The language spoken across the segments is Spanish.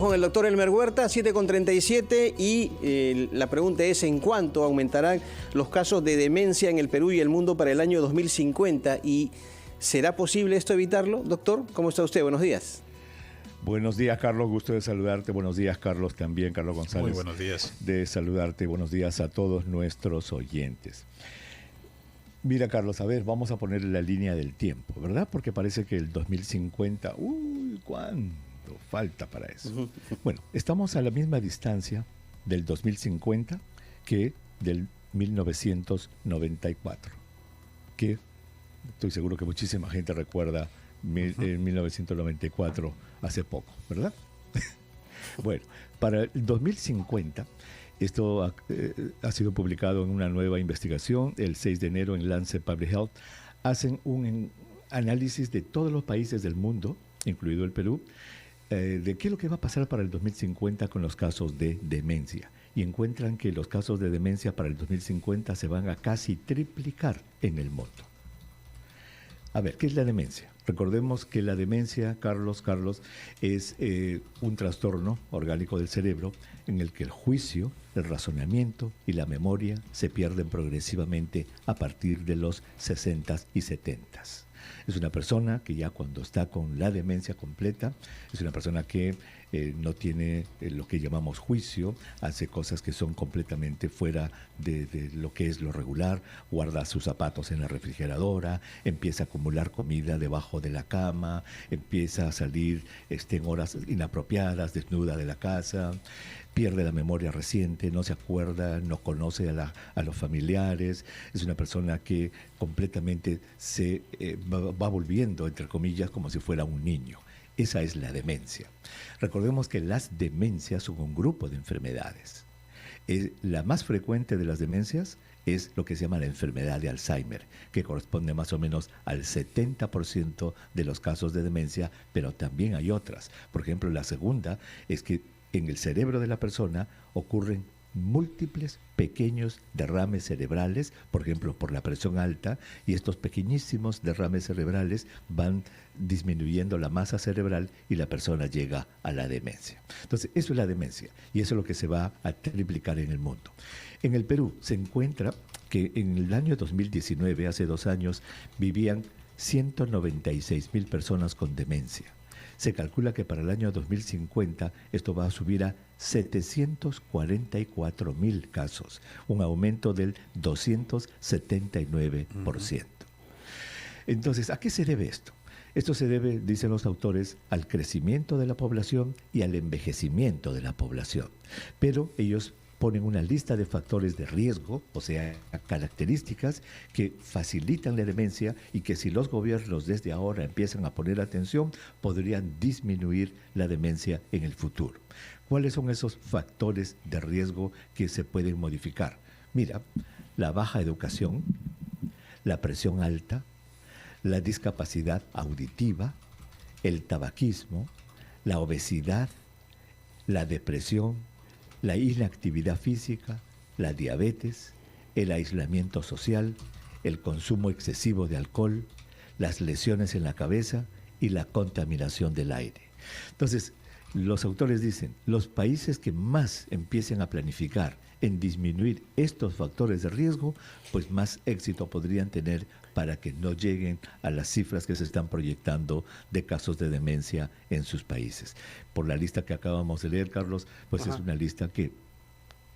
Con el doctor Elmer Huerta, 7:37, y la pregunta es: ¿en cuánto aumentarán los casos de demencia en el Perú y el mundo para el año 2050? ¿Y será posible esto evitarlo? Doctor, ¿cómo está usted? Buenos días. Buenos días, Carlos, gusto de saludarte. Buenos días, Carlos, también, Carlos González. Muy buenos días. De saludarte. Buenos días a todos nuestros oyentes. Mira, Carlos, a ver, vamos a poner la línea del tiempo, ¿verdad? Porque parece que el 2050, ¿cuánto falta para eso? Bueno, estamos a la misma distancia del 2050 que del 1994, que estoy seguro que muchísima gente recuerda en 1994 hace poco, ¿verdad? Bueno, para el 2050, esto ha sido publicado en una nueva investigación el 6 de enero en Lancet Public Health. Hacen un análisis de todos los países del mundo, incluido el Perú, de qué es lo que va a pasar para el 2050 con los casos de demencia. Y encuentran que los casos de demencia para el 2050 se van a casi triplicar en el mundo. A ver, ¿qué es la demencia? Recordemos que la demencia, Carlos, es un trastorno orgánico del cerebro en el que el juicio, el razonamiento y la memoria se pierden progresivamente a partir de los 60 y 70. Es una persona que ya cuando está con la demencia completa, es una persona que no tiene lo que llamamos juicio, hace cosas que son completamente fuera de lo que es lo regular, guarda sus zapatos en la refrigeradora, empieza a acumular comida debajo de la cama, empieza a salir en horas inapropiadas, desnuda de la casa, pierde la memoria reciente, no se acuerda, no conoce a los familiares, es una persona que completamente se va volviendo, entre comillas, como si fuera un niño. Esa es la demencia. Recordemos que las demencias son un grupo de enfermedades. La más frecuente de las demencias es lo que se llama la enfermedad de Alzheimer, que corresponde más o menos al 70% de los casos de demencia, pero también hay otras. Por ejemplo, la segunda es que en el cerebro de la persona ocurren múltiples pequeños derrames cerebrales, por ejemplo, por la presión alta, y estos pequeñísimos derrames cerebrales van disminuyendo la masa cerebral y la persona llega a la demencia. Entonces, eso es la demencia, y eso es lo que se va a triplicar en el mundo. En el Perú se encuentra que en el año 2019, hace 2 años, vivían 196,000 personas con demencia. Se calcula que para el año 2050 esto va a subir a 744,000 casos, un aumento del 279%. Entonces, ¿a qué se debe esto? Esto se debe, dicen los autores, al crecimiento de la población y al envejecimiento de la población. Pero ellos ponen una lista de factores de riesgo, o sea, características que facilitan la demencia y que si los gobiernos desde ahora empiezan a poner atención, podrían disminuir la demencia en el futuro. ¿Cuáles son esos factores de riesgo que se pueden modificar? Mira, la baja educación, la presión alta, la discapacidad auditiva, el tabaquismo, la obesidad, la depresión, la inactividad física, la diabetes, el aislamiento social, el consumo excesivo de alcohol, las lesiones en la cabeza y la contaminación del aire. Entonces, los autores dicen, los países que más empiecen a planificar en disminuir estos factores de riesgo, pues más éxito podrían tener para que no lleguen a las cifras que se están proyectando de casos de demencia en sus países. Por la lista que acabamos de leer, Carlos, pues es una lista que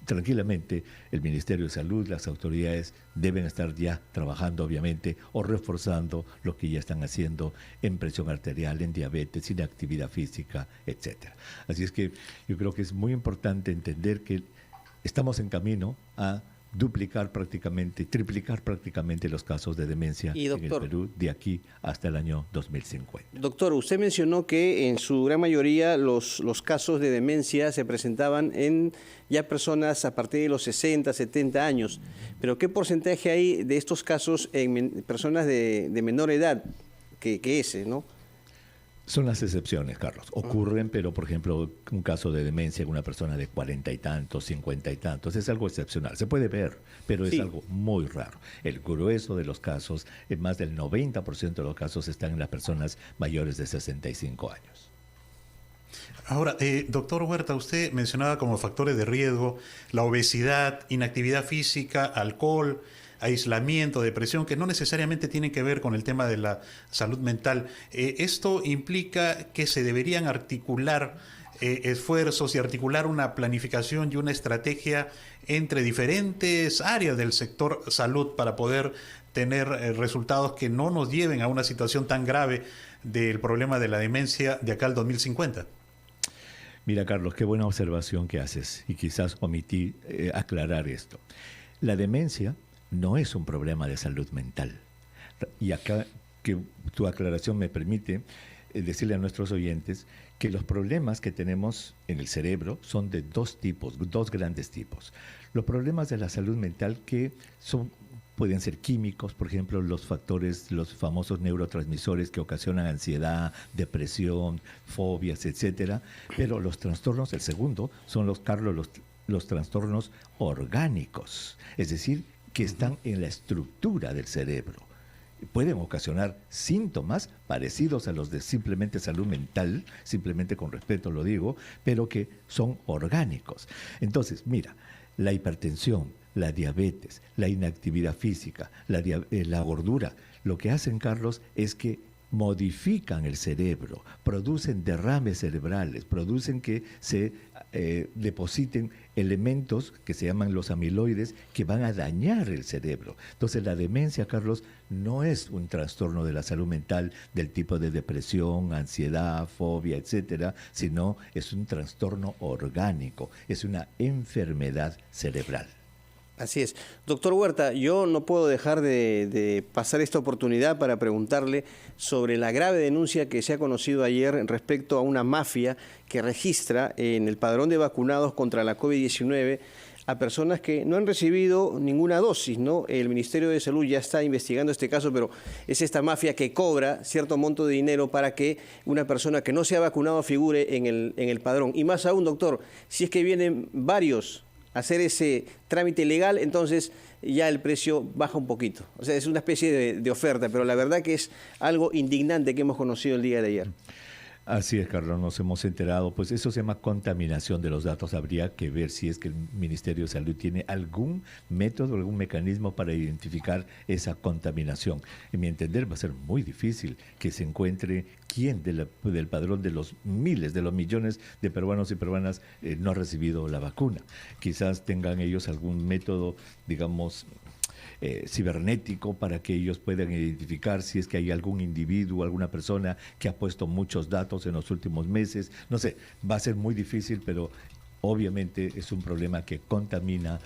tranquilamente el Ministerio de Salud, las autoridades deben estar ya trabajando, obviamente, o reforzando lo que ya están haciendo en presión arterial, en diabetes, en actividad física, etcétera. Así es que yo creo que es muy importante entender que estamos en camino a duplicar prácticamente, triplicar prácticamente los casos de demencia en el Perú de aquí hasta el año 2050. Doctor, usted mencionó que en su gran mayoría los casos de demencia se presentaban en ya personas a partir de los 60, 70 años. Pero ¿qué porcentaje hay de estos casos en personas de menor edad que ese, no? Son las excepciones, Carlos. Ocurren, pero por ejemplo, un caso de demencia en una persona de 40 y tantos, 50 y tantos, es algo excepcional. Se puede ver, pero es algo muy raro. El grueso de los casos, más del 90% de los casos están en las personas mayores de 65 años. Ahora, doctor Huerta, usted mencionaba como factores de riesgo la obesidad, inactividad física, alcohol, aislamiento, depresión, que no necesariamente tienen que ver con el tema de la salud mental. Esto implica que se deberían articular esfuerzos y articular una planificación y una estrategia entre diferentes áreas del sector salud para poder tener resultados que no nos lleven a una situación tan grave del problema de la demencia de acá al 2050. Mira, Carlos, qué buena observación que haces, y quizás omití aclarar esto. La demencia no es un problema de salud mental. Y acá que tu aclaración me permite decirle a nuestros oyentes que los problemas que tenemos en el cerebro son de dos tipos, dos grandes tipos. Los problemas de la salud mental pueden ser químicos, por ejemplo, los factores, los famosos neurotransmisores que ocasionan ansiedad, depresión, fobias, etcétera. Pero los trastornos, el segundo, son los trastornos orgánicos, es decir, que están en la estructura del cerebro. Pueden ocasionar síntomas parecidos a los de simplemente salud mental, simplemente con respeto lo digo, pero que son orgánicos. Entonces, mira, la hipertensión, la diabetes, la inactividad física, la gordura, lo que hacen, Carlos, es que modifican el cerebro, producen derrames cerebrales, producen que se depositen elementos que se llaman los amiloides que van a dañar el cerebro. Entonces la demencia, Carlos, no es un trastorno de la salud mental del tipo de depresión, ansiedad, fobia, etcétera, sino es un trastorno orgánico, es una enfermedad cerebral. Así es. Doctor Huerta, yo no puedo dejar de pasar esta oportunidad para preguntarle sobre la grave denuncia que se ha conocido ayer respecto a una mafia que registra en el padrón de vacunados contra la COVID-19 a personas que no han recibido ninguna dosis, ¿no? El Ministerio de Salud ya está investigando este caso, pero es esta mafia que cobra cierto monto de dinero para que una persona que no se ha vacunado figure en el padrón. Y más aún, doctor, si es que vienen varios hacer ese trámite legal, entonces ya el precio baja un poquito. O sea, es una especie de oferta, pero la verdad que es algo indignante que hemos conocido el día de ayer. Así es, Carlos, nos hemos enterado. Pues eso se llama contaminación de los datos. Habría que ver si es que el Ministerio de Salud tiene algún método, algún mecanismo para identificar esa contaminación. En mi entender va a ser muy difícil que se encuentre quién del padrón de los miles, de los millones de peruanos y peruanas no ha recibido la vacuna. Quizás tengan ellos algún método, digamos, cibernético para que ellos puedan identificar si es que hay algún individuo, alguna persona que ha puesto muchos datos en los últimos meses. No sé, va a ser muy difícil, pero obviamente es un problema que contamina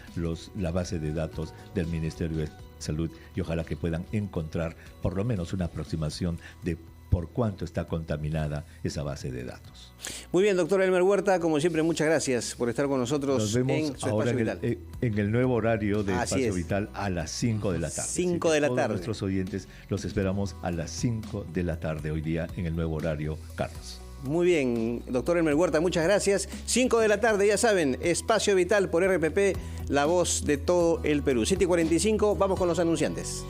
la base de datos del Ministerio de Salud y ojalá que puedan encontrar por lo menos una aproximación de por cuánto está contaminada esa base de datos. Muy bien, doctor Elmer Huerta, como siempre, muchas gracias por estar con nosotros. Nos vemos en su ahora Espacio Vital. En el nuevo horario de Espacio Vital a las 5 de la tarde. 5 de la tarde. Nuestros oyentes los esperamos a las 5 de la tarde hoy día en el nuevo horario, Carlos. Muy bien, doctor Elmer Huerta, muchas gracias. 5 de la tarde, ya saben, Espacio Vital por RPP, la voz de todo el Perú. 7:45, vamos con los anunciantes.